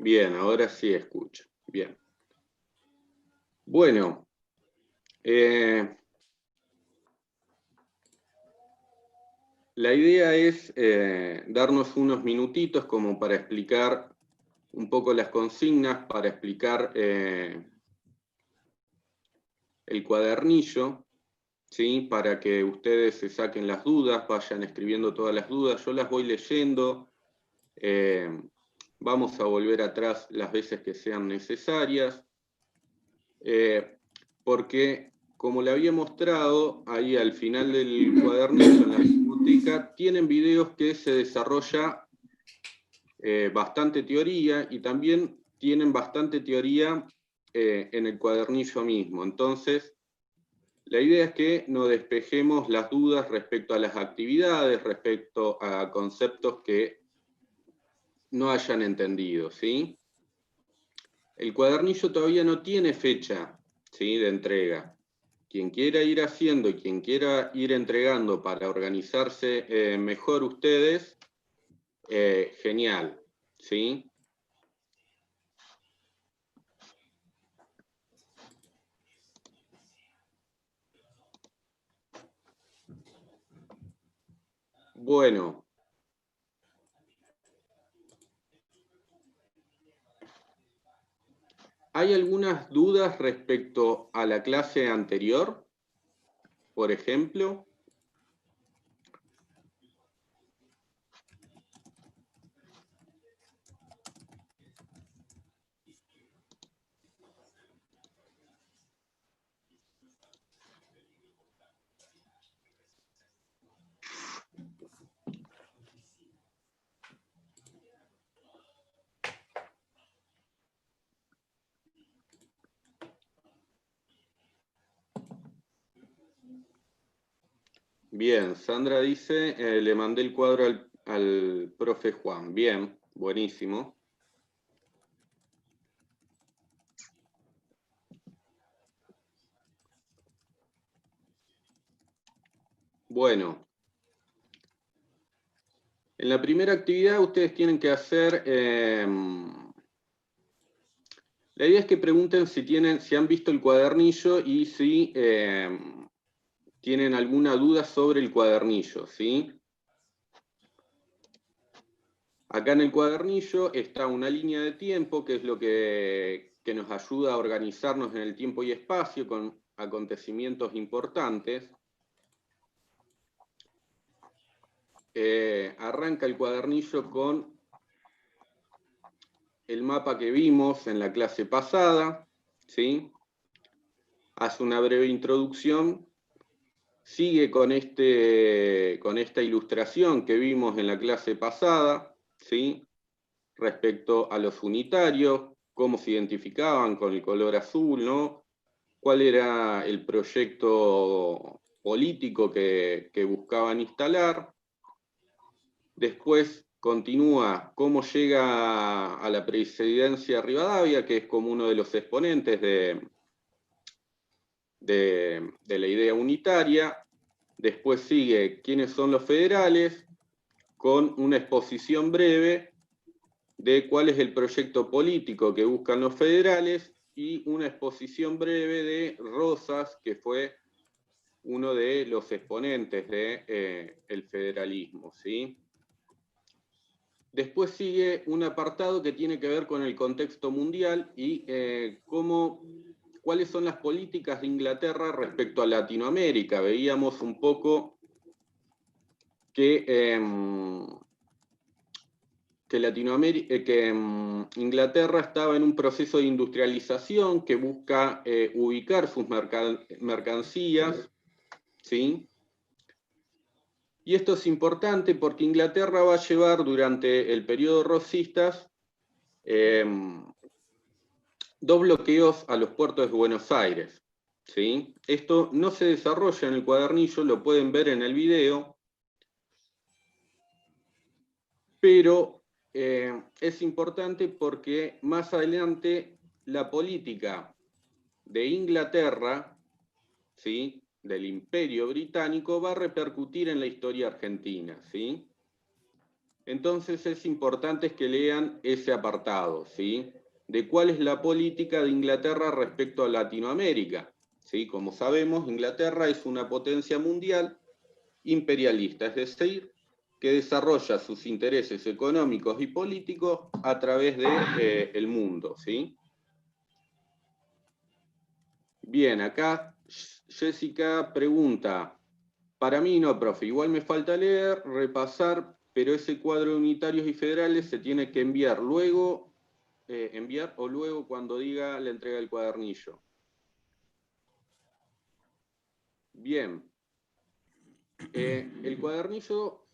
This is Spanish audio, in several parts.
Bien, ahora sí escucho. Bien. Bueno, la idea es darnos unos minutitos como para explicar un poco las consignas, para explicar el cuadernillo, ¿sí? Para que ustedes se saquen las dudas, vayan escribiendo todas las dudas. Yo las voy leyendo. Vamos a volver atrás las veces que sean necesarias. Porque, como le había mostrado, ahí al final del cuadernillo, en la biblioteca, tienen videos que se desarrolla bastante teoría y también tienen bastante teoría en el cuadernillo mismo. Entonces, la idea es que nos despejemos las dudas respecto a las actividades, respecto a conceptos que no hayan entendido, ¿sí? El cuadernillo todavía no tiene fecha, ¿sí?, de entrega. Quien quiera ir haciendo y quien quiera ir entregando para organizarse mejor ustedes, genial, ¿sí? Bueno. ¿Hay algunas dudas respecto a la clase anterior, por ejemplo? Bien, Sandra dice, le mandé el cuadro al profe Juan. Bien, buenísimo. Bueno, en la primera actividad ustedes tienen que hacer, la idea es que pregunten si han visto el cuadernillo y si tienen alguna duda sobre el cuadernillo, ¿sí? Acá en el cuadernillo está una línea de tiempo, que es lo que nos ayuda a organizarnos en el tiempo y espacio con acontecimientos importantes. Arranca el cuadernillo con el mapa que vimos en la clase pasada, ¿sí? Hace una breve introducción, sigue con esta ilustración que vimos en la clase pasada, ¿sí?, respecto a los unitarios, cómo se identificaban con el color azul, ¿no? Cuál era el proyecto político que buscaban instalar. Después continúa cómo llega a la presidencia Rivadavia, que es como uno de los exponentes de la idea unitaria. Después sigue quiénes son los federales, con una exposición breve de cuál es el proyecto político que buscan los federales y una exposición breve de Rosas, que fue uno de los exponentes del federalismo, ¿sí? Después sigue un apartado que tiene que ver con el contexto mundial y cuáles son las políticas de Inglaterra respecto a Latinoamérica. Veíamos un poco que Inglaterra estaba en un proceso de industrialización que busca ubicar sus mercancías, ¿sí? Y esto es importante porque Inglaterra va a llevar durante el periodo rosistas 2 bloqueos a los puertos de Buenos Aires, ¿sí? Esto no se desarrolla en el cuadernillo, lo pueden ver en el video, pero es importante porque más adelante la política de Inglaterra, ¿sí?, del Imperio Británico, va a repercutir en la historia argentina, ¿sí? Entonces es importante que lean ese apartado, ¿sí? De cuál es la política de Inglaterra respecto a Latinoamérica, ¿sí? Como sabemos, Inglaterra es una potencia mundial imperialista, es decir, que desarrolla sus intereses económicos y políticos a través de, el mundo, ¿sí? Bien, acá Jessica pregunta, para mí no, profe, igual me falta leer, repasar, pero ese cuadro de unitarios y federales se tiene que enviar luego, enviar o luego cuando diga la entrega del cuadernillo. Bien, el cuadernillo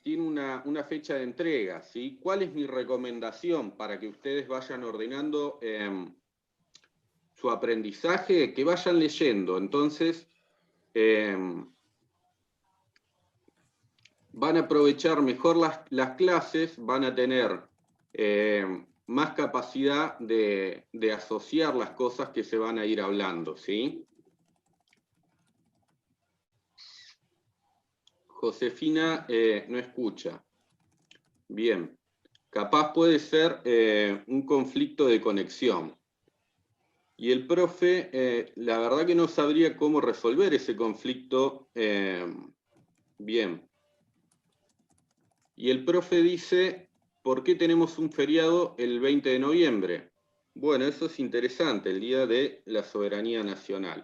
tiene una fecha de entrega, ¿sí? ¿Cuál es mi recomendación para que ustedes vayan ordenando su aprendizaje? Que vayan leyendo, entonces van a aprovechar mejor las clases, van a tener más capacidad de asociar las cosas que se van a ir hablando, ¿sí? Josefina no escucha. Bien. Capaz puede ser un conflicto de conexión. Y el profe, la verdad que no sabría cómo resolver ese conflicto bien. Y el profe dice, ¿por qué tenemos un feriado el 20 de noviembre? Bueno, eso es interesante, el Día de la Soberanía Nacional.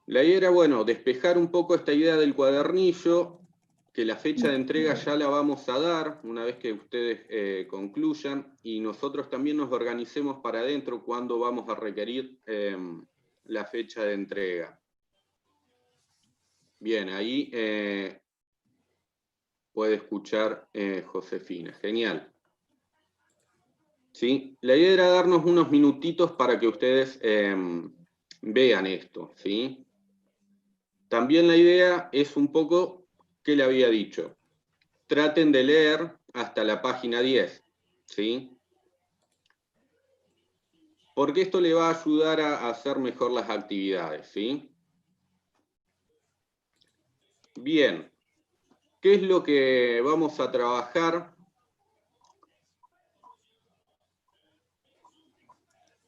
La idea era, bueno, despejar un poco esta idea del cuadernillo, que la fecha de entrega ya la vamos a dar una vez que ustedes concluyan, y nosotros también nos organicemos para adentro cuando vamos a requerir la fecha de entrega. Bien, ahí puede escuchar Josefina. Genial. ¿Sí? La idea era darnos unos minutitos para que ustedes vean esto, ¿sí? También la idea es un poco, ¿qué le había dicho? Traten de leer hasta la página 10, ¿sí? Porque esto le va a ayudar a hacer mejor las actividades, ¿sí? Bien, ¿qué es lo que vamos a trabajar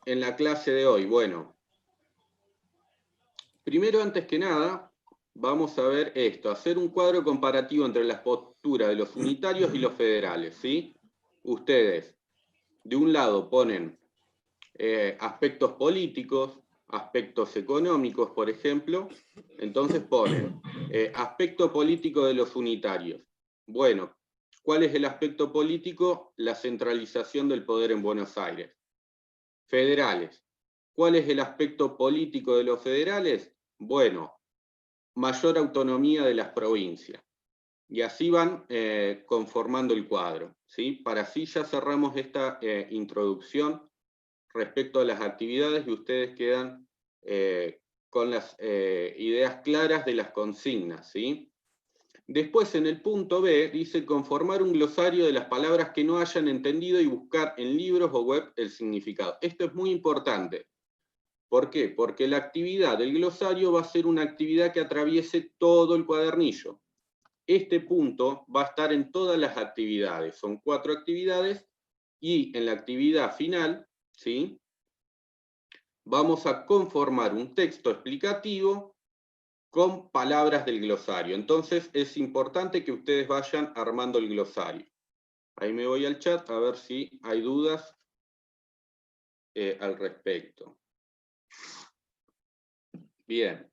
en la clase de hoy? Bueno, primero, antes que nada, vamos a ver esto, hacer un cuadro comparativo entre las posturas de los unitarios y los federales, ¿sí? Ustedes, de un lado, ponen aspectos políticos, aspectos económicos, por ejemplo, entonces ponen aspecto político de los unitarios. Bueno, ¿cuál es el aspecto político? La centralización del poder en Buenos Aires. Federales. ¿Cuál es el aspecto político de los federales? Bueno, mayor autonomía de las provincias. Y así van conformando el cuadro, ¿sí? Para así ya cerramos esta introducción respecto a las actividades y ustedes quedan con las ideas claras de las consignas, ¿sí? Después, en el punto B, dice conformar un glosario de las palabras que no hayan entendido y buscar en libros o web el significado. Esto es muy importante. ¿Por qué? Porque la actividad del glosario va a ser una actividad que atraviese todo el cuadernillo. Este punto va a estar en todas las actividades. Son 4 actividades y en la actividad final, ¿sí? Vamos a conformar un texto explicativo con palabras del glosario. Entonces es importante que ustedes vayan armando el glosario. Ahí me voy al chat a ver si hay dudas al respecto. Bien.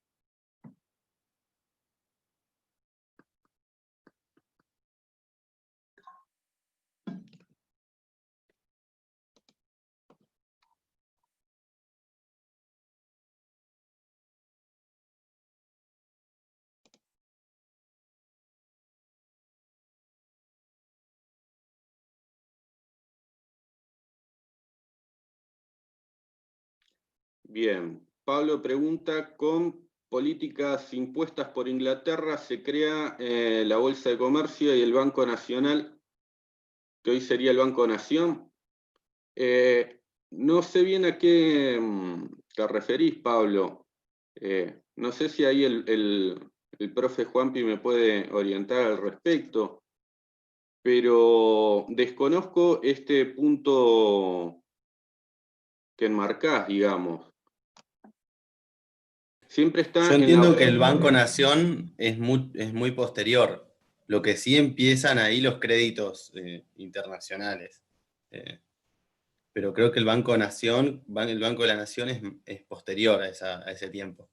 Bien. Pablo pregunta, ¿con políticas impuestas por Inglaterra se crea la Bolsa de Comercio y el Banco Nacional, que hoy sería el Banco Nación? No sé bien a qué te referís, Pablo. No sé si ahí el el profe Juanpi me puede orientar al respecto, pero desconozco este punto que enmarcás, digamos. Siempre Yo está en la... entiendo que el Banco Nación es muy posterior. Lo que sí empiezan ahí los créditos internacionales. Pero creo que el Banco Nación, el Banco de la Nación es posterior a ese tiempo.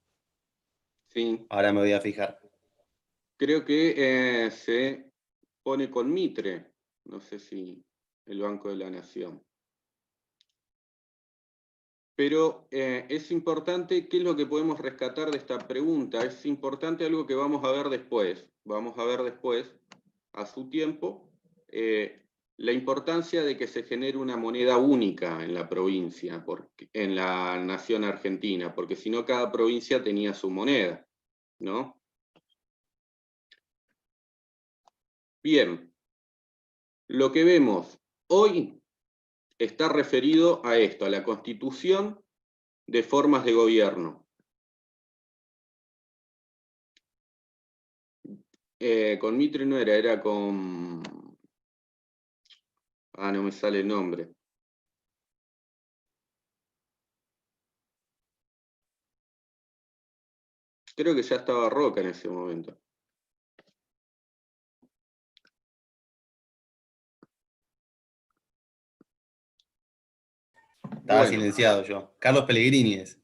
Sí, Ahora me voy a fijar. creo que se pone con Mitre, no sé si el Banco de la Nación. Pero es importante, ¿qué es lo que podemos rescatar de esta pregunta? Es importante algo que vamos a ver después. Vamos a ver después, a su tiempo, la importancia de que se genere una moneda única en la provincia, en la nación argentina, porque si no cada provincia tenía su moneda, ¿no? Bien, lo que vemos hoy está referido a esto, a la constitución de formas de gobierno. Con Mitre no era con... Ah, no me sale el nombre. Creo que ya estaba Roca en ese momento. Estaba Bueno, silenciado yo. Carlos Pellegrini es.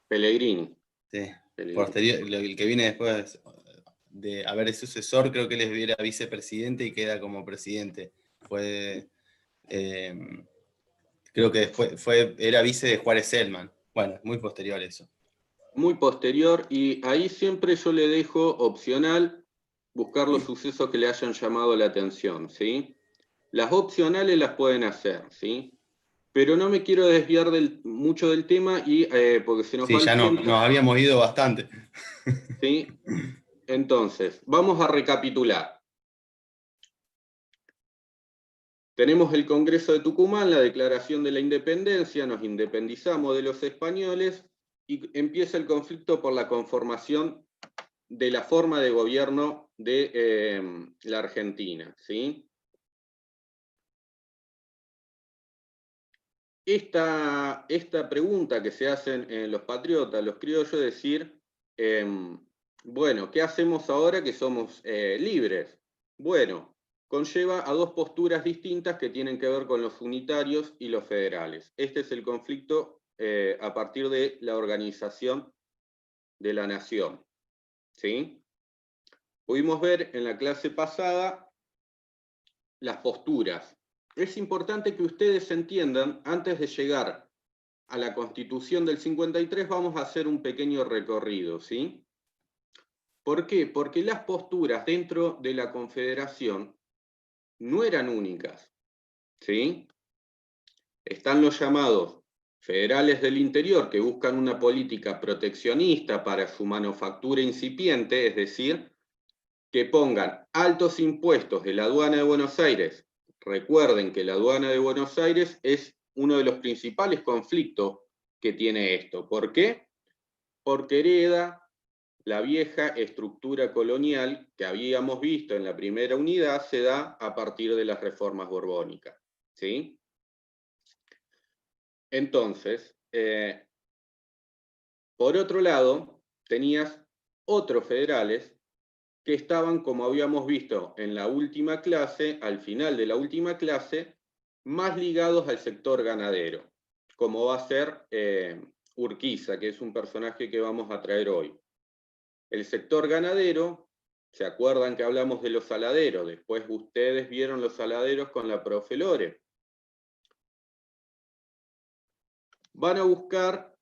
Pellegrini. Sí. Pellegrini. Posterior, el que viene después de haber sucesor, creo que él era vicepresidente y queda como presidente. Fue, creo que después era vice de Juárez Selman. Bueno, es muy posterior eso. Muy posterior, y ahí siempre yo le dejo opcional buscar los sucesos que le hayan llamado la atención, ¿sí? Las opcionales las pueden hacer, ¿sí? Pero no me quiero desviar mucho del tema y, porque se nos Sí, va el ya no, tiempo, nos habíamos ido bastante. ¿sí? Entonces, vamos a recapitular. Tenemos el Congreso de Tucumán, la Declaración de la Independencia, nos independizamos de los españoles y empieza el conflicto por la conformación de la forma de gobierno de la Argentina, ¿sí? Esta pregunta que se hacen los patriotas, los criollos, es decir, bueno, ¿qué hacemos ahora que somos libres? Bueno, conlleva a dos posturas distintas que tienen que ver con los unitarios y los federales. Este es el conflicto a partir de la organización de la nación, ¿sí? Pudimos ver en la clase pasada las posturas. Es importante que ustedes entiendan, antes de llegar a la Constitución del 53, vamos a hacer un pequeño recorrido, ¿sí? ¿Por qué? Porque las posturas dentro de la Confederación no eran únicas, ¿sí? Están los llamados federales del interior, que buscan una política proteccionista para su manufactura incipiente, es decir, que pongan altos impuestos de la aduana de Buenos Aires. Recuerden que la aduana de Buenos Aires es uno de los principales conflictos que tiene esto. ¿Por qué? Porque hereda la vieja estructura colonial que habíamos visto en la primera unidad, se da a partir de las reformas borbónicas, ¿sí? Entonces, por otro lado, tenías otros federales que estaban, como habíamos visto en la última clase, al final de la última clase, más ligados al sector ganadero, como va a ser Urquiza, que es un personaje que vamos a traer hoy. El sector ganadero, ¿se acuerdan que hablamos de los saladeros? Después ustedes vieron los saladeros con la profe Lore. Van a buscar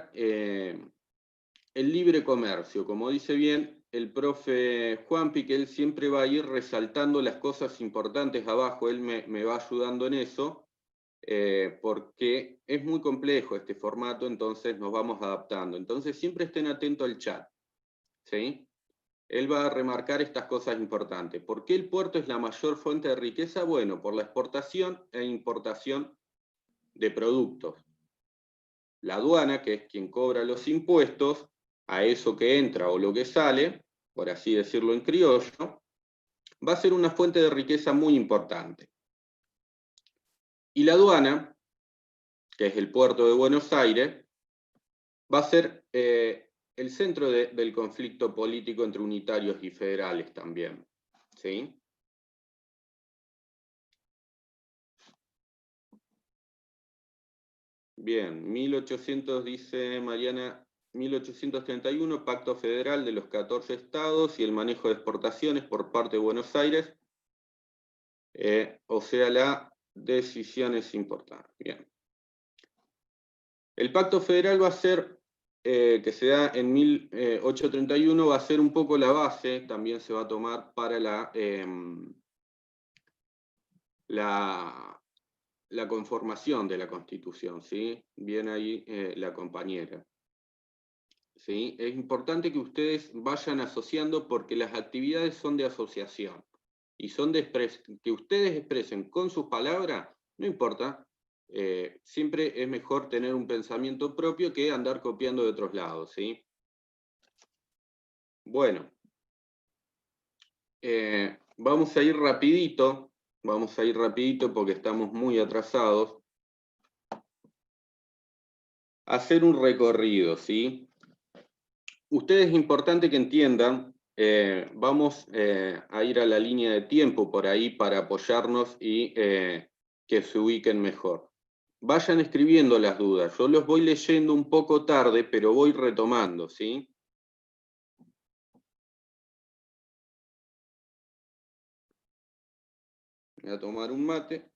el libre comercio, como dice bien el profe Juanpi, que él siempre va a ir resaltando las cosas importantes abajo, él me va ayudando en eso, porque es muy complejo este formato, entonces nos vamos adaptando. Entonces siempre estén atentos al chat, ¿sí? Él va a remarcar estas cosas importantes. ¿Por qué el puerto es la mayor fuente de riqueza? Bueno, por la exportación e importación de productos. la aduana, que es quien cobra los impuestos a eso que entra o lo que sale, por así decirlo en criollo, va a ser una fuente de riqueza muy importante. Y la aduana, que es el puerto de Buenos Aires, va a ser el centro del conflicto político entre unitarios y federales también. ¿Sí? Bien, 1800 dice Mariana, 1831, Pacto Federal de los 14 estados y el manejo de exportaciones por parte de Buenos Aires. O sea, la decisión es importante. Bien. El Pacto Federal va a ser, que se da en 1831, va a ser un poco la base, también se va a tomar para la conformación de la Constitución, ¿sí? Viene ahí la compañera. ¿Sí? Es importante que ustedes vayan asociando porque las actividades son de asociación y son que ustedes expresen con sus palabras, no importa, siempre es mejor tener un pensamiento propio que andar copiando de otros lados, ¿sí? Bueno, vamos a ir rapidito porque estamos muy atrasados. Hacer un recorrido, ¿sí? Ustedes es importante que entiendan, vamos a ir a la línea de tiempo por ahí para apoyarnos y que se ubiquen mejor. Vayan escribiendo las dudas, yo los voy leyendo un poco tarde, pero voy retomando, ¿sí? Voy a tomar un mate.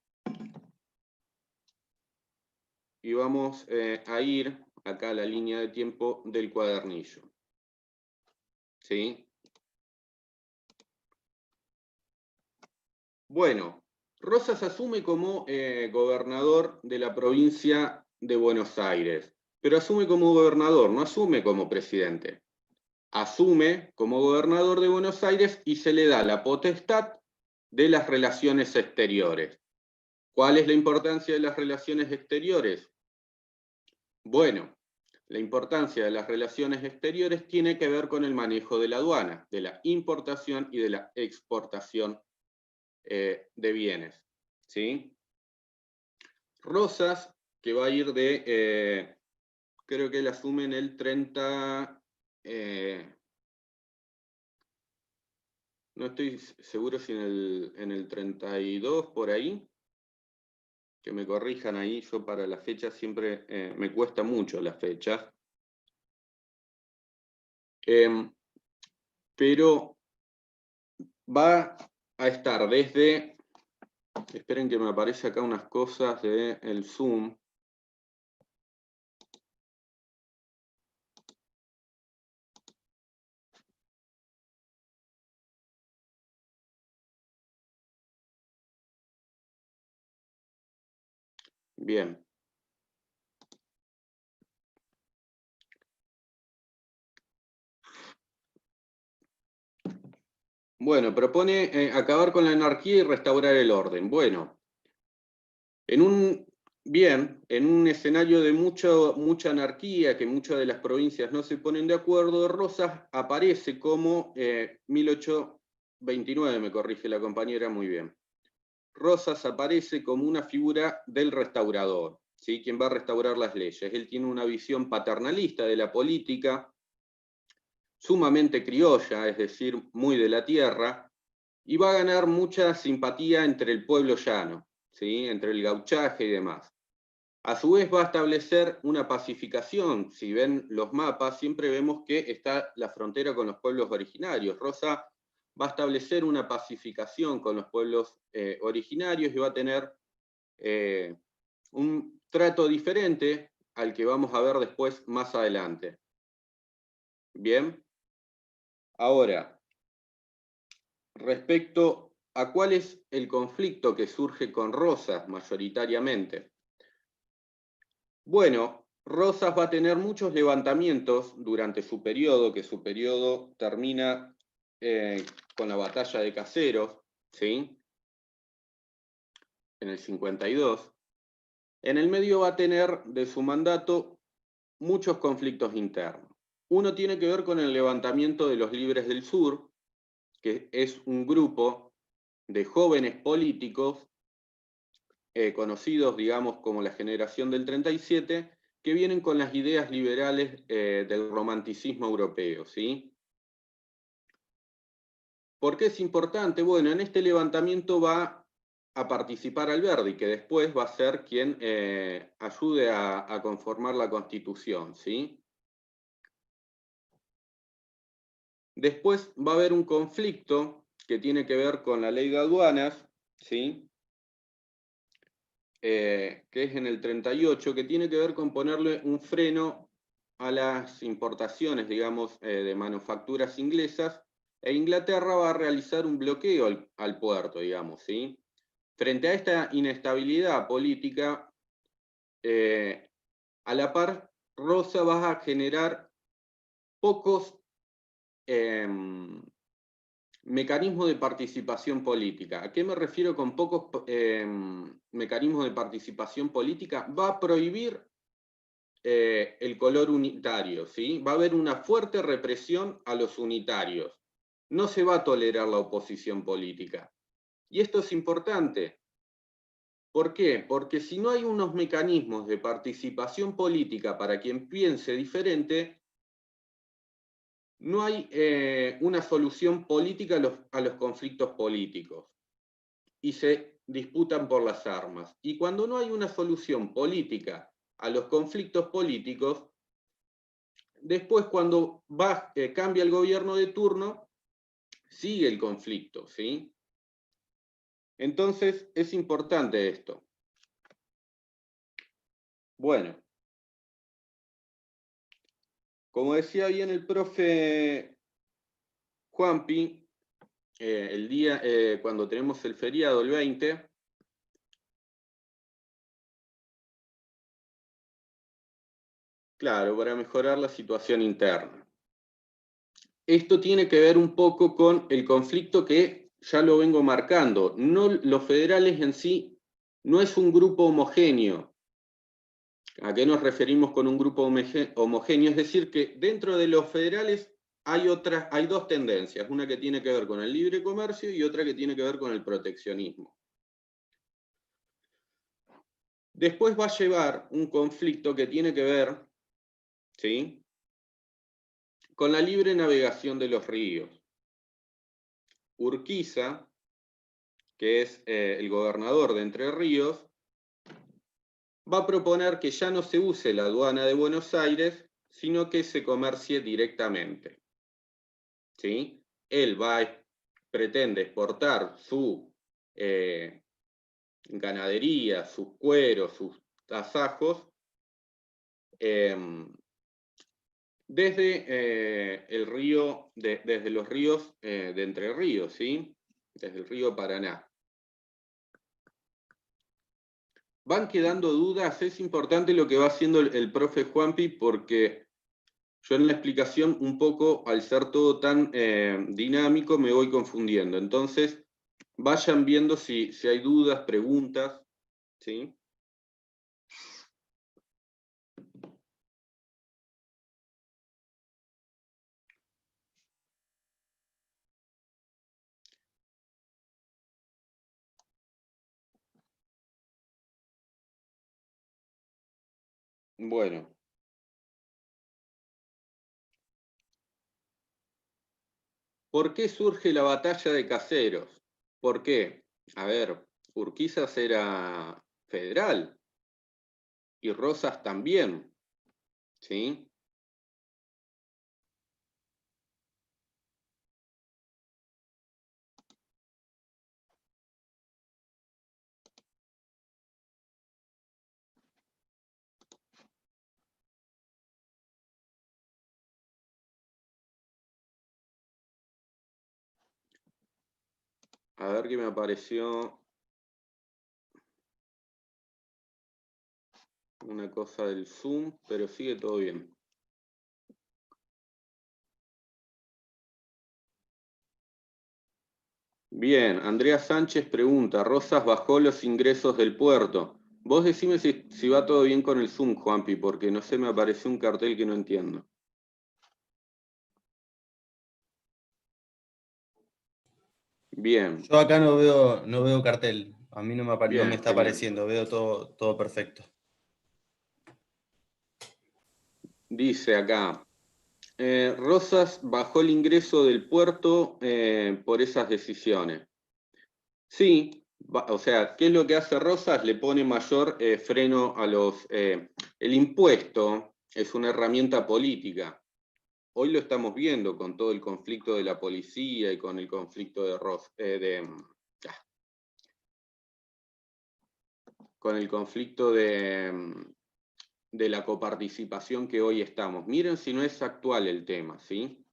Y vamos a ir acá a la línea de tiempo del cuadernillo. ¿Sí? Bueno, Rosas asume como gobernador de la provincia de Buenos Aires, pero asume como gobernador, no asume como presidente. Asume como gobernador de Buenos Aires y se le da la potestad de las relaciones exteriores. ¿Cuál es la importancia de las relaciones exteriores? Bueno, la importancia de las relaciones exteriores tiene que ver con el manejo de la aduana, de la importación y de la exportación de bienes. ¿Sí? Rosas, que va a ir de, creo que él asume en el 30, no estoy seguro si en el 32 por ahí, que me corrijan ahí, yo para las fechas siempre me cuesta mucho las fechas. Pero va a estar desde, esperen que me aparece acá unas cosas del Zoom. Bien. Bueno, propone acabar con la anarquía y restaurar el orden. Bueno, en un escenario de mucha anarquía, que muchas de las provincias no se ponen de acuerdo, Rosas aparece como 1829, me corrige la compañera, muy bien. Rosas aparece como una figura del restaurador, ¿sí? Quien va a restaurar las leyes. Él tiene una visión paternalista de la política, sumamente criolla, es decir, muy de la tierra, y va a ganar mucha simpatía entre el pueblo llano, ¿sí? Entre el gauchaje y demás. A su vez va a establecer una pacificación. Si ven los mapas, siempre vemos que está la frontera con los pueblos originarios. Rosa va a establecer una pacificación con los pueblos originarios y va a tener un trato diferente al que vamos a ver después más adelante. Bien. Ahora, respecto a cuál es el conflicto que surge con Rosas mayoritariamente. Bueno, Rosas va a tener muchos levantamientos durante su periodo, que su periodo termina con la batalla de Caseros, ¿sí? En el 52. En el medio va a tener de su mandato muchos conflictos internos. Uno tiene que ver con el levantamiento de los Libres del Sur, que es un grupo de jóvenes políticos conocidos, digamos, como la generación del 37, que vienen con las ideas liberales del romanticismo europeo, ¿sí? ¿Por qué es importante? Bueno, en este levantamiento va a participar Alberdi, que después va a ser quien ayude a conformar la Constitución, ¿sí? Después va a haber un conflicto que tiene que ver con la ley de aduanas, ¿sí? Que es en el 38, que tiene que ver con ponerle un freno a las importaciones, digamos, de manufacturas inglesas, e Inglaterra va a realizar un bloqueo al puerto, digamos, ¿sí? Frente a esta inestabilidad política, a la par, Rosa va a generar pocos mecanismos de participación política. ¿A qué me refiero con pocos mecanismos de participación política? Va a prohibir el color unitario, ¿sí? Va a haber una fuerte represión a los unitarios. No se va a tolerar la oposición política. Y esto es importante. ¿Por qué? Porque si no hay unos mecanismos de participación política para quien piense diferente, no hay una solución política a los conflictos políticos y se disputan por las armas. Y cuando no hay una solución política a los conflictos políticos, después cuando cambia el gobierno de turno, sigue el conflicto, ¿sí? Entonces es importante esto. Bueno, como decía bien el profe Juanpi, el día, cuando tenemos el feriado, el 20, claro, para mejorar la situación interna. Esto tiene que ver un poco con el conflicto que ya lo vengo marcando. No, los federales en sí no es un grupo homogéneo. ¿A qué nos referimos con un grupo homogéneo? Es decir, que dentro de los federales hay dos tendencias, una que tiene que ver con el libre comercio y otra que tiene que ver con el proteccionismo. Después va a llevar un conflicto que tiene que ver, ¿sí?, con la libre navegación de los ríos. Urquiza, que es el gobernador de Entre Ríos, va a proponer que ya no se use la aduana de Buenos Aires, sino que se comercie directamente, ¿sí? Él pretende exportar su ganadería, sus cueros, sus tasajos, desde desde los ríos de Entre Ríos, ¿sí? Desde el río Paraná. Van quedando dudas, es importante lo que va haciendo el profe Juanpi, porque yo en la explicación un poco, al ser todo tan dinámico, me voy confundiendo. Entonces, vayan viendo si hay dudas, preguntas, ¿sí? Bueno. ¿Por qué surge la batalla de Caseros? ¿Por qué? A ver, Urquizas era federal y Rosas también, ¿sí? A ver qué me apareció. Una cosa del Zoom, pero sigue todo bien. Bien, Andrea Sánchez pregunta, ¿Rosas bajó los ingresos del puerto? Vos decime si va todo bien con el Zoom, Juanpi, porque no sé, me apareció un cartel que no entiendo. Bien, Yo acá no veo cartel. A mí no me bien, está genial. apareciendo, veo todo perfecto. Dice acá, Rosas bajó el ingreso del puerto por esas decisiones. Sí, o sea, ¿qué es lo que hace Rosas? Le pone mayor freno a los... el impuesto es una herramienta política. Hoy lo estamos viendo con todo el conflicto de la policía y con el conflicto con el conflicto de la coparticipación que hoy estamos. Miren si no es actual el tema, ¿sí?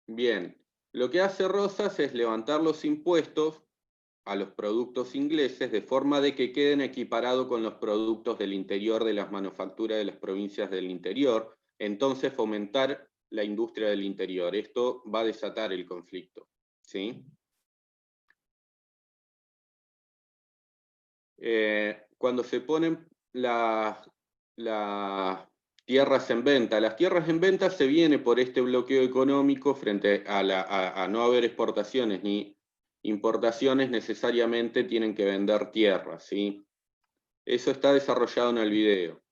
Bien, lo que hace Rosas es levantar los impuestos a los productos ingleses de forma de que queden equiparados con los productos del interior de las manufacturas de las provincias del interior, entonces fomentar la industria del interior. Esto va a desatar el conflicto, ¿sí? Cuando se ponen las tierras en venta, las tierras en venta se viene por este bloqueo económico frente a no haber exportaciones ni importaciones, necesariamente tienen que vender tierras, ¿sí? Eso está desarrollado en el video.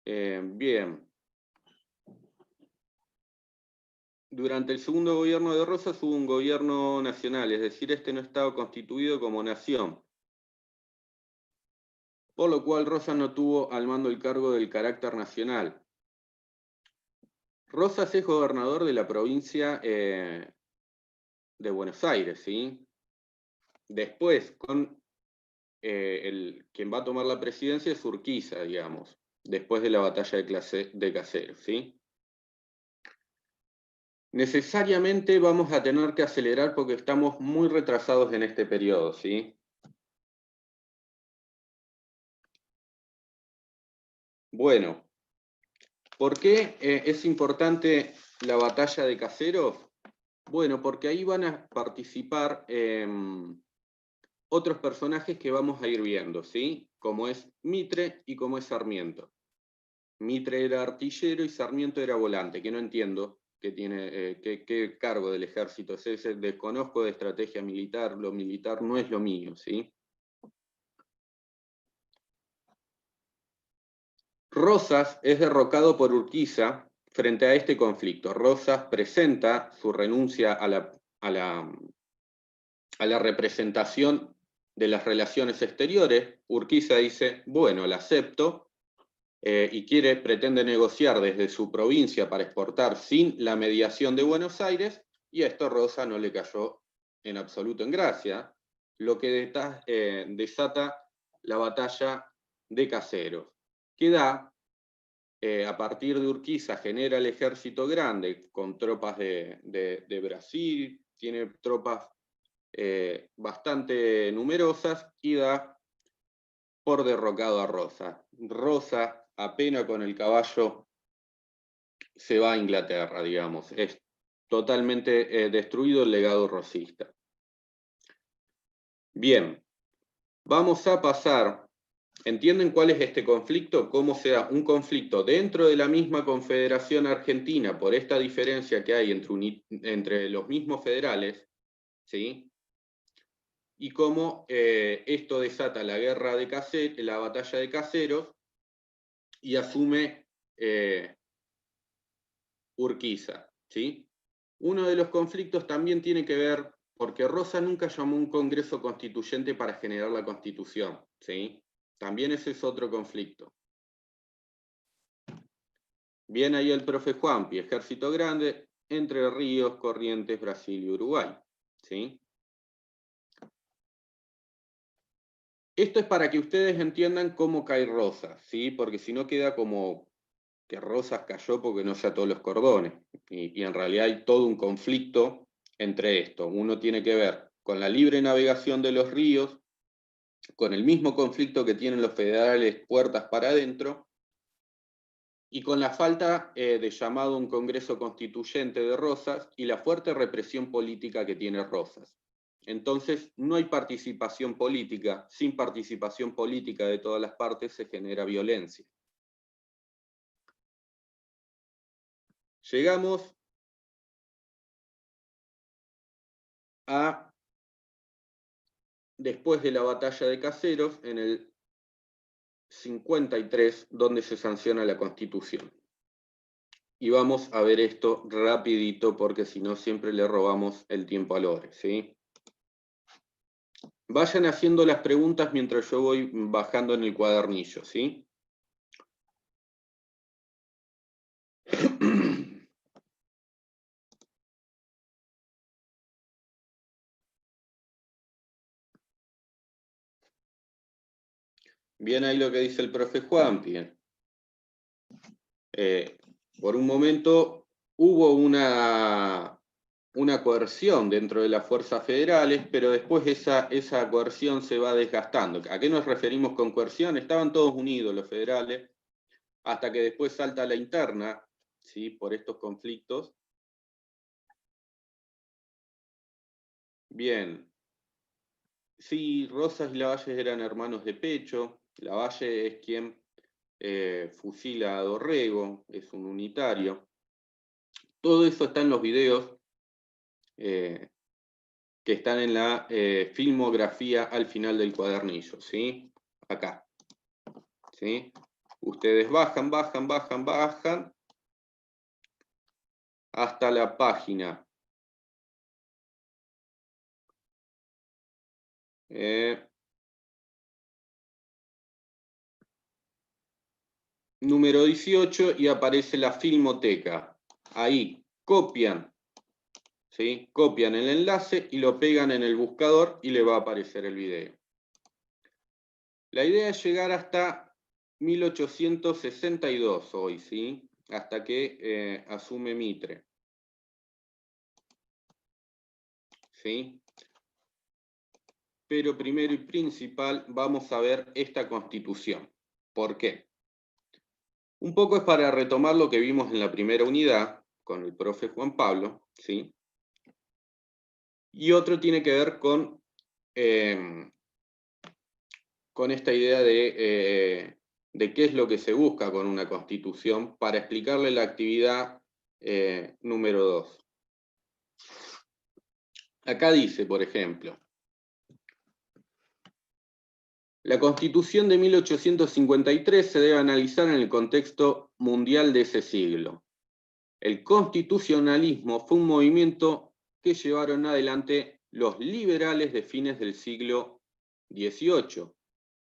Bien. Durante el segundo gobierno de Rosas hubo un gobierno nacional, es decir, este no estaba constituido como nación, por lo cual Rosas no tuvo al mando el cargo del carácter nacional. Rosas es gobernador de la provincia de Buenos Aires, ¿sí? Después, quien va a tomar la presidencia es Urquiza, digamos, después de la batalla de Caseros, ¿sí? Necesariamente vamos a tener que acelerar porque estamos muy retrasados en este periodo, ¿sí? Bueno, ¿por qué es importante la batalla de Caseros? Bueno, porque ahí van a participar otros personajes que vamos a ir viendo, ¿sí? Como es Mitre y como es Sarmiento. Mitre era artillero y Sarmiento era volante, que no entiendo qué cargo del ejército es ese, desconozco de estrategia militar, lo militar no es lo mío, ¿sí? Rosas es derrocado por Urquiza frente a este conflicto. Rosas presenta su renuncia a la representación de las relaciones exteriores. Urquiza dice, bueno, la acepto, y pretende negociar desde su provincia para exportar sin la mediación de Buenos Aires, y a esto Rosa no le cayó en absoluto en gracia, lo que desata la batalla de Caseros, que da, a partir de Urquiza, genera el ejército grande con tropas de Brasil, tiene tropas bastante numerosas y da por derrocado a Rosa. Rosa, apenas con el caballo, se va a Inglaterra, digamos. Es totalmente destruido el legado rosista. Bien, vamos a pasar. ¿Entienden cuál es este conflicto? ¿Cómo se da un conflicto dentro de la misma Confederación Argentina por esta diferencia que hay entre los mismos federales, ¿sí? Y cómo esto desata la guerra de la batalla de Caseros y asume Urquiza, ¿sí? Uno de los conflictos también tiene que ver, porque Rosa nunca llamó a un congreso constituyente para generar la constitución, ¿sí? También ese es otro conflicto. Bien ahí el profe Juanpi, ejército grande, Entre Ríos, Corrientes, Brasil y Uruguay, ¿sí? Esto es para que ustedes entiendan cómo cae Rosas, ¿sí? Porque si no queda como que Rosas cayó porque no se ató los cordones. Y en realidad hay todo un conflicto entre esto. Uno tiene que ver con la libre navegación de los ríos, con el mismo conflicto que tienen los federales puertas para adentro, y con la falta de llamado a un Congreso Constituyente de Rosas y la fuerte represión política que tiene Rosas. Entonces, no hay participación política. Sin participación política de todas las partes se genera violencia. Llegamos a, después de la batalla de Caseros, en el 53, donde se sanciona la Constitución. Y vamos a ver esto rapidito, porque si no siempre le robamos el tiempo a Lore, ¿sí? Vayan haciendo las preguntas mientras yo voy bajando en el cuadernillo, ¿sí? Bien ahí lo que dice el profe Juanpi. Por un momento hubo una coerción dentro de las fuerzas federales, pero después esa coerción se va desgastando. ¿A qué nos referimos con coerción? Estaban todos unidos los federales, hasta que después salta la interna, ¿sí? Por estos conflictos. Bien. Sí, Rosas y Lavalle eran hermanos de pecho. Lavalle es quien fusila a Dorrego, es un unitario. Todo eso está en los videos que están en la filmografía al final del cuadernillo, ¿sí? Acá, ¿sí? Ustedes bajan, bajan, bajan, bajan hasta la página número 18 y aparece la filmoteca. Ahí copian, ¿sí? Copian el enlace y lo pegan en el buscador y le va a aparecer el video. La idea es llegar hasta 1862 hoy, ¿sí? Hasta que asume Mitre. ¿Sí? Pero primero y principal vamos a ver esta Constitución. ¿Por qué? Un poco es para retomar lo que vimos en la primera unidad con el profe Juan Pablo, ¿sí? Y otro tiene que ver con esta idea de qué es lo que se busca con una Constitución para explicarle la actividad número 2. Acá dice, por ejemplo, la Constitución de 1853 se debe analizar en el contexto mundial de ese siglo. El constitucionalismo fue un movimiento que llevaron adelante los liberales de fines del siglo XVIII,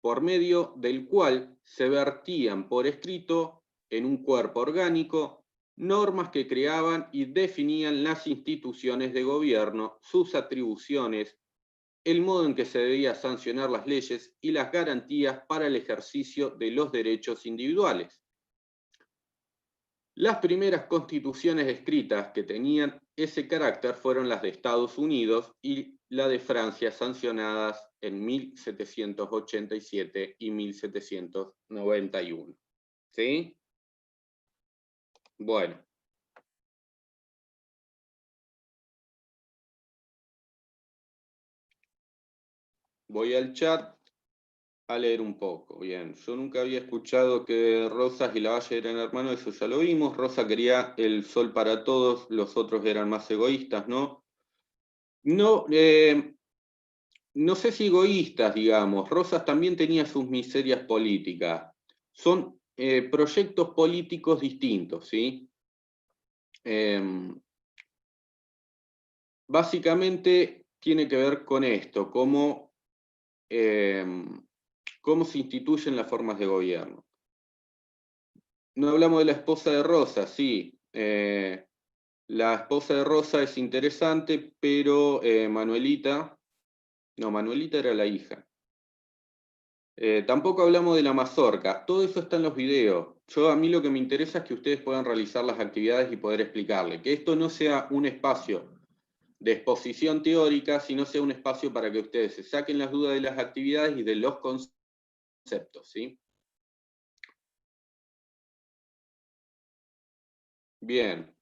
por medio del cual se vertían por escrito en un cuerpo orgánico normas que creaban y definían las instituciones de gobierno, sus atribuciones, el modo en que se debía sancionar las leyes y las garantías para el ejercicio de los derechos individuales. Las primeras constituciones escritas que tenían ese carácter fueron las de Estados Unidos y la de Francia, sancionadas en 1787 y 1791. ¿Sí? Bueno. Voy al chat a leer un poco. Bien, yo nunca había escuchado que Rosas y Lavalle eran hermanos, eso ya lo vimos. Rosa quería el sol para todos, los otros eran más egoístas, ¿no? No, no sé si egoístas, digamos. Rosas también tenía sus miserias políticas. Son proyectos políticos distintos, ¿sí? Básicamente tiene que ver con esto, cómo se instituyen las formas de gobierno. No hablamos de la esposa de Rosa, sí. La esposa de Rosa es interesante, pero Manuelita era la hija. Tampoco hablamos de la mazorca, todo eso está en los videos. A mí lo que me interesa es que ustedes puedan realizar las actividades y poder explicarle. Que esto no sea un espacio de exposición teórica, sino sea un espacio para que ustedes se saquen las dudas de las actividades y de los conceptos, ¿sí? Bien.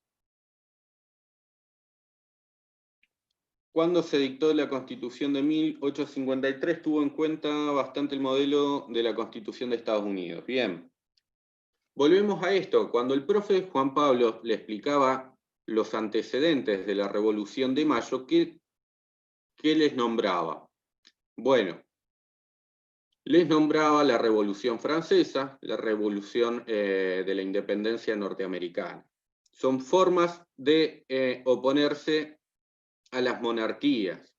Cuando se dictó la Constitución de 1853, tuvo en cuenta bastante el modelo de la Constitución de Estados Unidos. Bien. Volvemos a esto. Cuando el profe Juan Pablo le explicaba los antecedentes de la Revolución de Mayo, ¿qué les nombraba? Bueno, les nombraba la Revolución Francesa, la Revolución de la Independencia Norteamericana. Son formas de oponerse a las monarquías,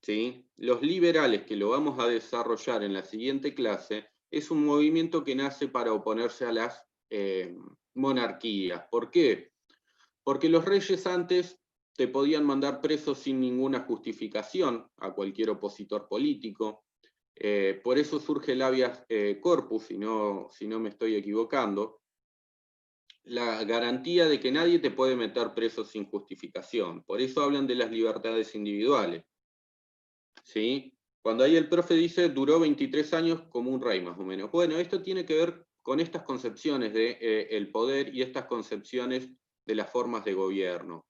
¿sí? Los liberales, que lo vamos a desarrollar en la siguiente clase, es un movimiento que nace para oponerse a las monarquías. ¿Por qué? Porque los reyes antes te podían mandar preso sin ninguna justificación a cualquier opositor político. Por eso surge el habeas corpus, si no me estoy equivocando, la garantía de que nadie te puede meter preso sin justificación. Por eso hablan de las libertades individuales. ¿Sí? Cuando ahí el profe dice, duró 23 años como un rey, más o menos. Bueno, esto tiene que ver con estas concepciones de el poder y estas concepciones de las formas de gobierno.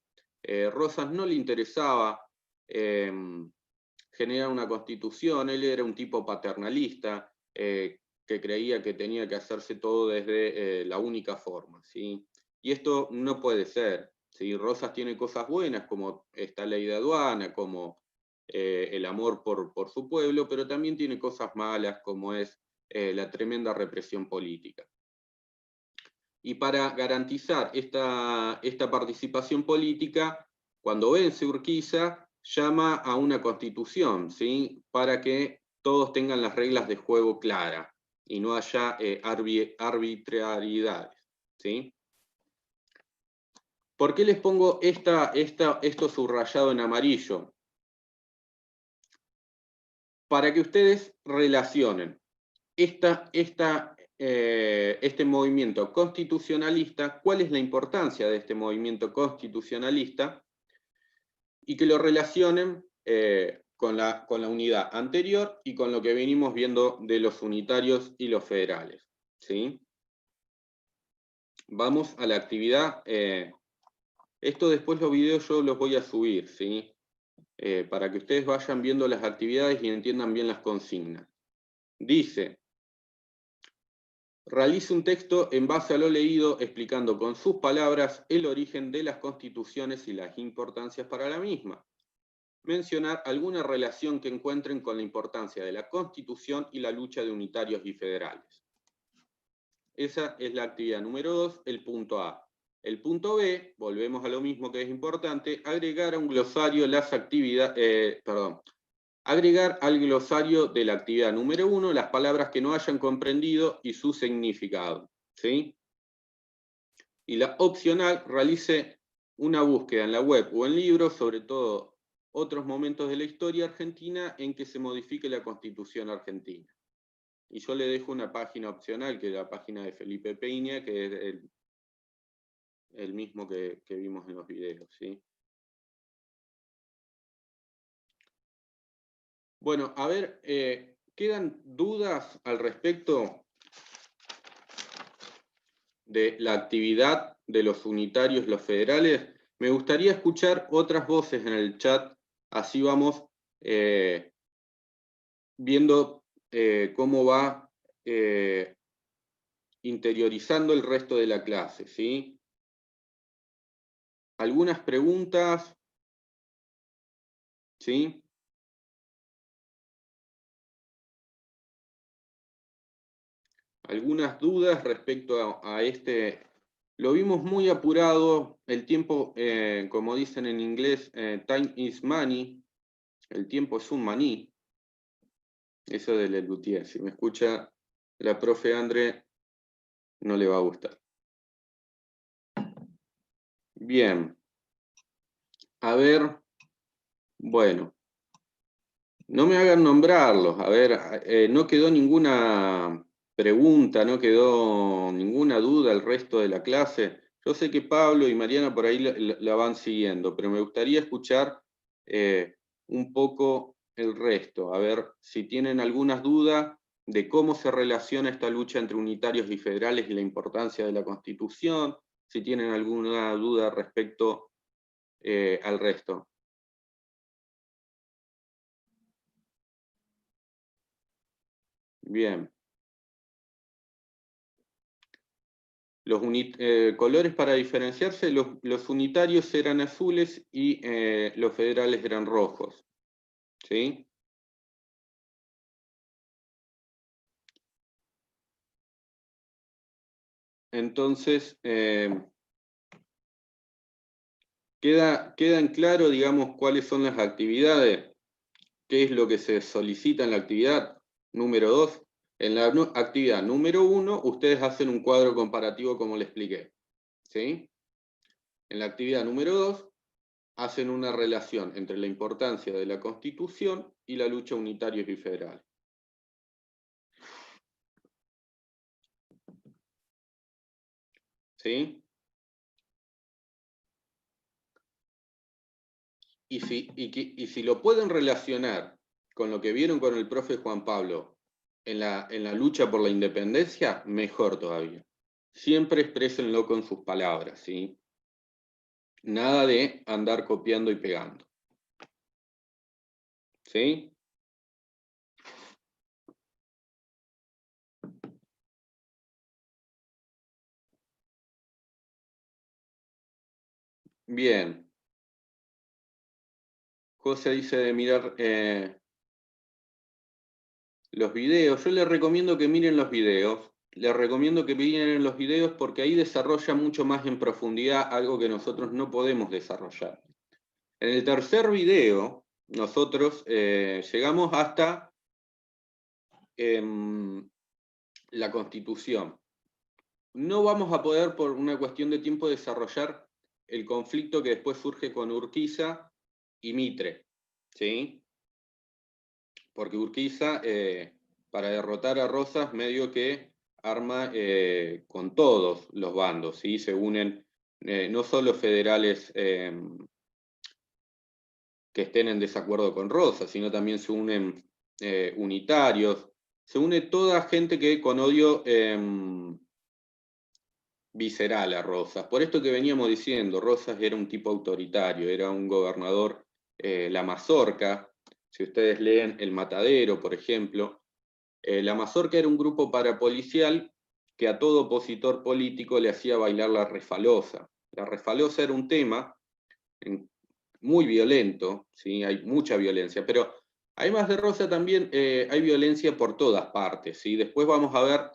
Rosas no le interesaba generar una constitución, él era un tipo paternalista, que creía que tenía que hacerse todo desde la única forma, ¿sí? Y esto no puede ser, ¿sí? Rosas tiene cosas buenas, como esta ley de aduana, como el amor por su pueblo, pero también tiene cosas malas, como es la tremenda represión política. Y para garantizar esta participación política, cuando vence Urquiza, llama a una constitución, ¿sí? Para que todos tengan las reglas de juego claras y no haya arbitrariedades, ¿sí? ¿Por qué les pongo esto subrayado en amarillo? Para que ustedes relacionen este movimiento constitucionalista, cuál es la importancia de este movimiento constitucionalista, y que lo relacionen con la unidad anterior y con lo que venimos viendo de los unitarios y los federales, ¿sí? Vamos a la actividad. Esto después los videos yo los voy a subir, ¿sí? Para que ustedes vayan viendo las actividades y entiendan bien las consignas. Dice: realice un texto en base a lo leído, explicando con sus palabras el origen de las constituciones y las importancias para la misma. Mencionar alguna relación que encuentren con la importancia de la Constitución y la lucha de unitarios y federales. Esa es la actividad número 2, el punto A. El punto B, volvemos a lo mismo que es importante, agregar a un glosario las actividades, agregar al glosario de la actividad número 1 las palabras que no hayan comprendido y su significado, ¿sí? Y la opcional, realice una búsqueda en la web o en libros, sobre todo otros momentos de la historia argentina en que se modifique la Constitución argentina. Y yo le dejo una página opcional, que es la página de Felipe Peña, que es el mismo que vimos en los videos, ¿sí? Bueno, a ver, ¿quedan dudas al respecto de la actividad de los unitarios, los federales? Me gustaría escuchar otras voces en el chat, así vamos viendo cómo va interiorizando el resto de la clase, ¿sí? ¿Algunas preguntas? ¿Sí? ¿Algunas dudas respecto a este? Lo vimos muy apurado, el tiempo, como dicen en inglés, time is money, el tiempo es un maní. Eso de Lelutier, si me escucha la profe André, no le va a gustar. Bien. A ver, bueno. No me hagan nombrarlos, a ver, no quedó ninguna pregunta, no quedó ninguna duda el resto de la clase. Yo sé que Pablo y Mariana por ahí la van siguiendo, pero me gustaría escuchar un poco el resto, a ver si tienen algunas dudas de cómo se relaciona esta lucha entre unitarios y federales y la importancia de la Constitución, si tienen alguna duda respecto al resto. Bien. Los colores para diferenciarse, los unitarios eran azules y los federales eran rojos. ¿Sí? Entonces, queda en claro, digamos, cuáles son las actividades, qué es lo que se solicita en la actividad número 2. En la actividad número 1, ustedes hacen un cuadro comparativo como les expliqué. ¿Sí? En la actividad número 2, hacen una relación entre la importancia de la Constitución y la lucha unitaria y federal. ¿Sí? Y si lo pueden relacionar con lo que vieron con el profe Juan Pablo en la lucha por la independencia, mejor todavía. Siempre exprésenlo con sus palabras, ¿sí? Nada de andar copiando y pegando. ¿Sí? Bien. José dice de mirar los videos. Yo les recomiendo que miren los videos. Les recomiendo que miren los videos porque ahí desarrolla mucho más en profundidad algo que nosotros no podemos desarrollar. En el tercer video, nosotros llegamos hasta la Constitución. No vamos a poder, por una cuestión de tiempo, desarrollar el conflicto que después surge con Urquiza y Mitre, ¿sí? Porque Urquiza, para derrotar a Rosas, medio que arma con todos los bandos, ¿sí? Se unen no solo federales que estén en desacuerdo con Rosas, sino también se unen unitarios, se une toda gente que con odio visceral a Rosas. Por esto que veníamos diciendo, Rosas era un tipo autoritario, era un gobernador, la Mazorca, si ustedes leen El Matadero, por ejemplo, la Mazorca era un grupo parapolicial que a todo opositor político le hacía bailar la refalosa. La refalosa era un tema muy violento, ¿sí? Hay mucha violencia, pero además de Rosa también hay violencia por todas partes, ¿sí? Después vamos a ver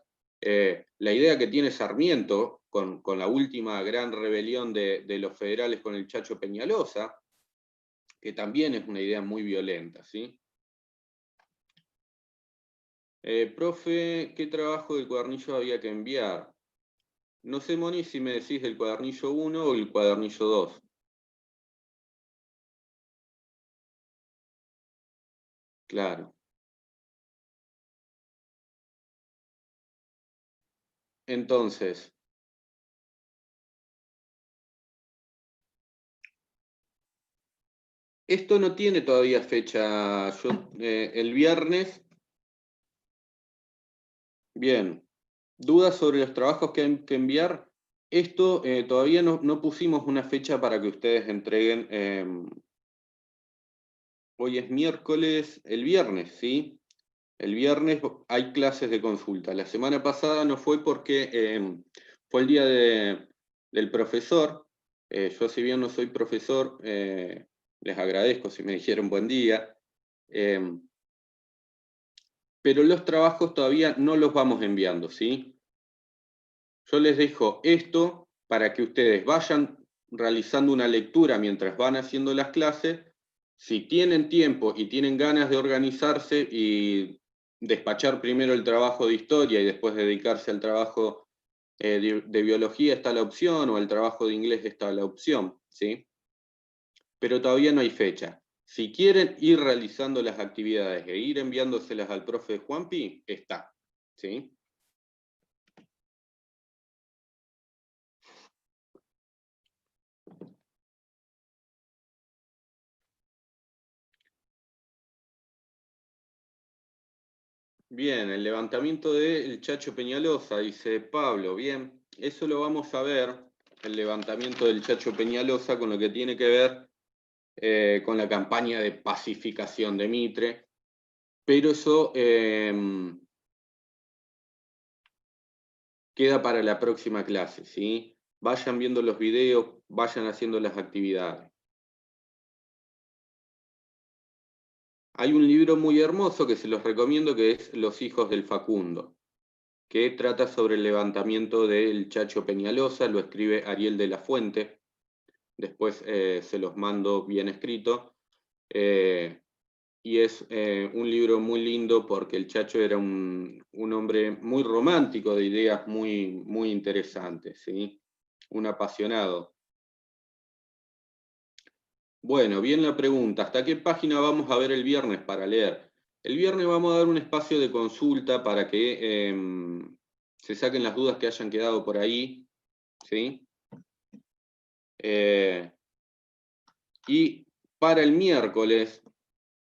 la idea que tiene Sarmiento con la última gran rebelión de los federales con el Chacho Peñalosa, que también es una idea muy violenta, ¿sí? Profe, ¿qué trabajo del cuadernillo había que enviar? No sé, Moni, si me decís del cuadernillo 1 o el cuadernillo 2. Claro. Entonces, esto no tiene todavía fecha. El viernes, bien. ¿Dudas sobre los trabajos que hay que enviar? Esto todavía no pusimos una fecha para que ustedes entreguen. Hoy es miércoles, el viernes, ¿sí? El viernes hay clases de consulta. La semana pasada no fue porque fue el día del profesor. Yo, si bien no soy profesor, les agradezco si me dijeron buen día. Pero los trabajos todavía no los vamos enviando, ¿sí? Yo les dejo esto para que ustedes vayan realizando una lectura mientras van haciendo las clases. Si tienen tiempo y tienen ganas de organizarse y despachar primero el trabajo de historia y después dedicarse al trabajo de biología, está la opción, o al trabajo de inglés está la opción, ¿sí? Pero todavía no hay fecha. Si quieren ir realizando las actividades e ir enviándoselas al profe Juanpi, está, ¿sí? Bien, el levantamiento del Chacho Peñalosa, dice Pablo, bien, eso lo vamos a ver el levantamiento del Chacho Peñalosa con lo que tiene que ver con la campaña de pacificación de Mitre, pero eso queda para la próxima clase, ¿sí? Vayan viendo los videos, vayan haciendo las actividades. Hay un libro muy hermoso que se los recomiendo, que es Los hijos del Facundo, que trata sobre el levantamiento del Chacho Peñalosa, lo escribe Ariel de la Fuente, después se los mando bien escrito, y es un libro muy lindo porque el Chacho era un hombre muy romántico, de ideas muy, muy interesantes, ¿sí? Un apasionado. Bueno, bien la pregunta, ¿hasta qué página vamos a ver el viernes para leer? El viernes vamos a dar un espacio de consulta para que se saquen las dudas que hayan quedado por ahí, ¿sí? Y para el miércoles,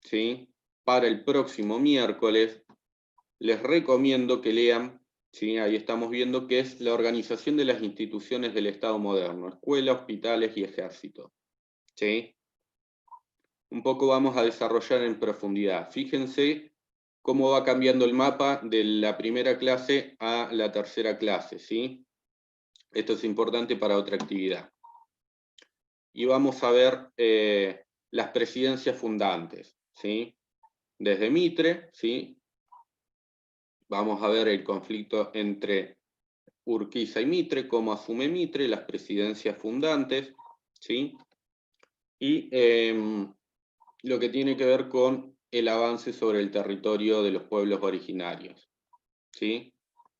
¿sí? Para el próximo miércoles, les recomiendo que lean, ¿sí? Ahí estamos viendo que es la organización de las instituciones del Estado moderno, escuela, hospitales y ejército, ¿sí? Un poco vamos a desarrollar en profundidad. Fíjense cómo va cambiando el mapa de la primera clase a la tercera clase, ¿sí? Esto es importante para otra actividad. Y vamos a ver las presidencias fundantes, ¿sí? Desde Mitre, ¿sí? Vamos a ver el conflicto entre Urquiza y Mitre, cómo asume Mitre, las presidencias fundantes, ¿sí? Y lo que tiene que ver con el avance sobre el territorio de los pueblos originarios, ¿sí?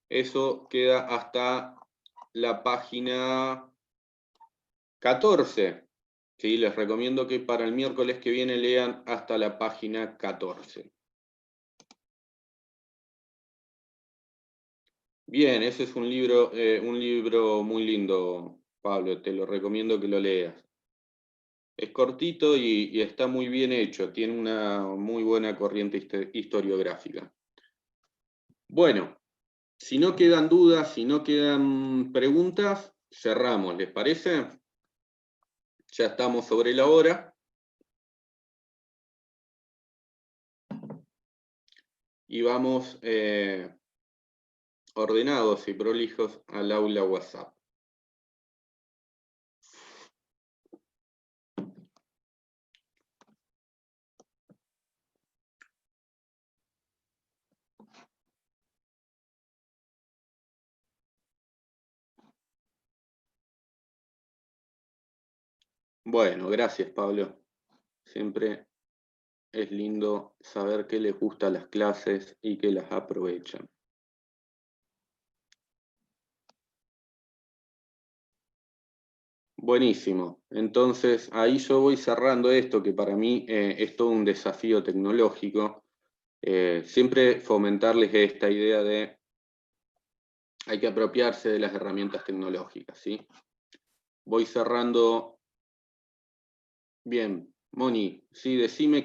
Eso queda hasta la página 14, ¿sí? Les recomiendo que para el miércoles que viene lean hasta la página 14. Bien, ese es un libro muy lindo, Pablo, te lo recomiendo que lo leas. Es cortito y está muy bien hecho, tiene una muy buena corriente historiográfica. Bueno, si no quedan dudas, si no quedan preguntas, cerramos, ¿les parece? Ya estamos sobre la hora. Y vamos ordenados y prolijos al aula WhatsApp. Bueno, gracias Pablo. Siempre es lindo saber que les gustan las clases y que las aprovechan. Buenísimo. Entonces, ahí yo voy cerrando esto, que para mí es todo un desafío tecnológico. Siempre fomentarles esta idea de hay que apropiarse de las herramientas tecnológicas, ¿sí? Voy cerrando. Bien, Moni, sí, decime que